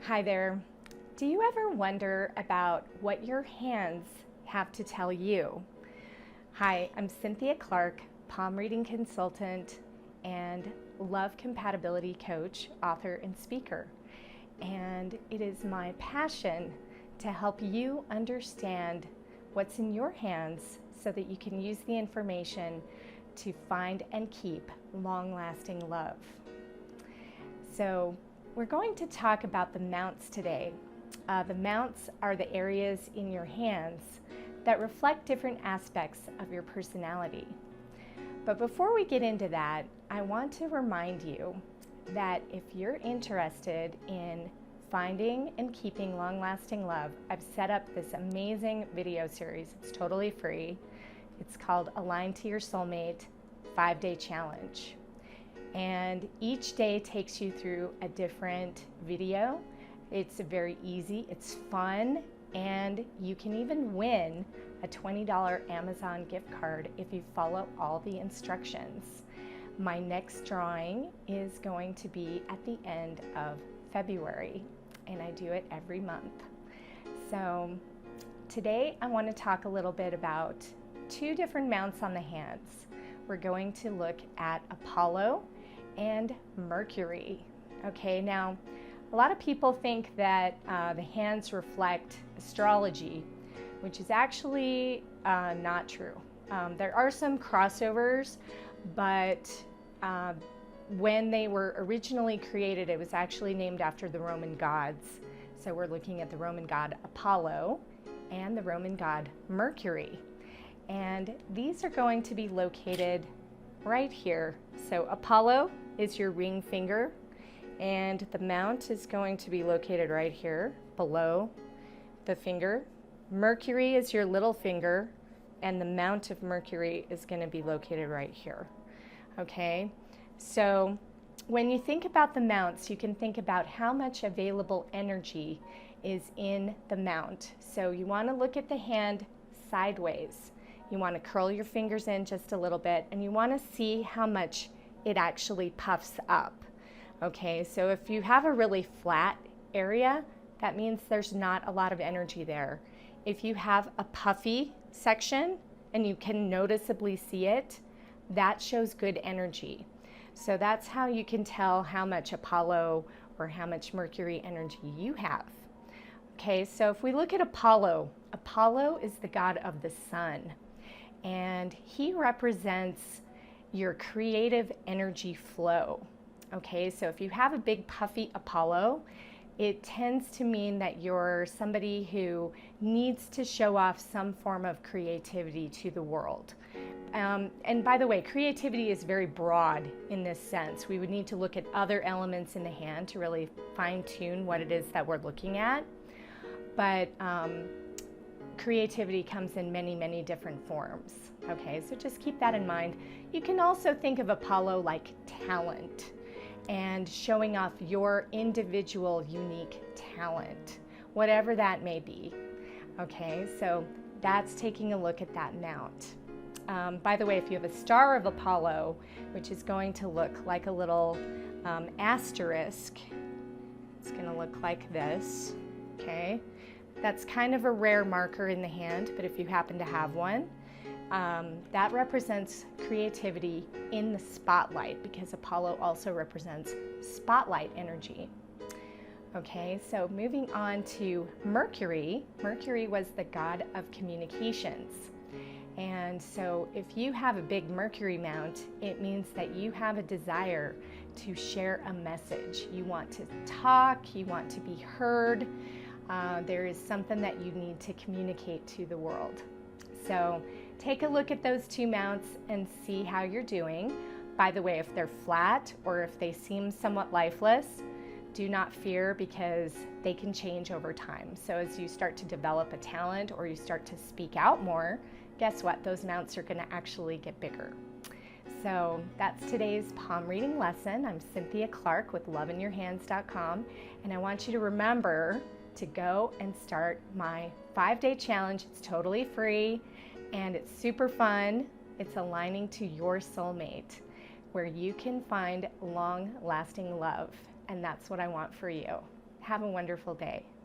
Hi there. Do you ever wonder about what your hands have to tell you? Hi, I'm Cynthia Clark, palm reading consultant and love compatibility coach, author, and speaker. And it is my passion to help you understand what's in your hands so that you can use the information to find and keep long-lasting love. So we're going to talk about the mounts today. The mounts are the areas in your hands that reflect different aspects of your personality. But before we get into that, I want to remind you that if you're interested in finding and keeping long-lasting love, I've set up this amazing video series. It's totally free. It's called Align to Your Soulmate 5-Day Challenge. And each day takes you through a different video. It's very easy, it's fun, and you can even win a $20 Amazon gift card if you follow all the instructions. My next drawing is going to be at the end of February, and I do it every month. So today I want to talk a little bit about two different mounts on the hands. We're going to look at Apollo and Mercury. Okay, now a lot of people think that the hands reflect astrology, which is actually not true. There are some crossovers, but when they were originally created, it was actually named after the Roman gods. So we're looking at the Roman god Apollo and the Roman god Mercury. And these are going to be located right here. So Apollo is your ring finger, and the mount is going to be located right here below the finger. Mercury is your little finger, and the mount of Mercury is going to be located right here. Okay, so when you think about the mounts, you can think about how much available energy is in the mount. So you want to look at the hand sideways. You want to curl your fingers in just a little bit, and you want to see how much it actually puffs up. Okay, so if you have a really flat area, that means there's not a lot of energy there. If you have a puffy section and you can noticeably see it, that shows good energy. So that's how you can tell how much Apollo or how much Mercury energy you have. Okay, so if we look at Apollo, Apollo is the god of the sun, and he represents your creative energy flow. Okay, so if you have a big puffy Apollo, it tends to mean that you're somebody who needs to show off some form of creativity to the world. And by the way, creativity is very broad in this sense. We would need to look at other elements in the hand to really fine-tune what it is that we're looking at. But creativity comes in many, many different forms. Okay, so just keep that in mind. You can also think of Apollo like talent and showing off your individual unique talent, whatever that may be. Okay, so that's taking a look at that mount. By the way, if you have a star of Apollo, which is going to look like a little asterisk, it's going to look like this. Okay, that's kind of a rare marker in the hand, but if you happen to have one, that represents creativity in the spotlight, because Apollo also represents spotlight energy. Okay, so moving on to Mercury. Mercury was the god of communications. And so if you have a big Mercury mount, it means that you have a desire to share a message. You want to talk, you want to be heard. There is something that you need to communicate to the world. So take a look at those two mounts and see how you're doing. By the way, if they're flat or if they seem somewhat lifeless, do not fear, because they can change over time. So as you start to develop a talent or you start to speak out more, guess what? Those mounts are going to actually get bigger. So that's today's palm reading lesson. I'm Cynthia Clark with loveinyourhands.com, and I want you to remember to go and start my 5-day challenge. It's totally free and it's super fun. It's aligning to your soulmate, where you can find long-lasting love, and that's what I want for you. Have a wonderful day.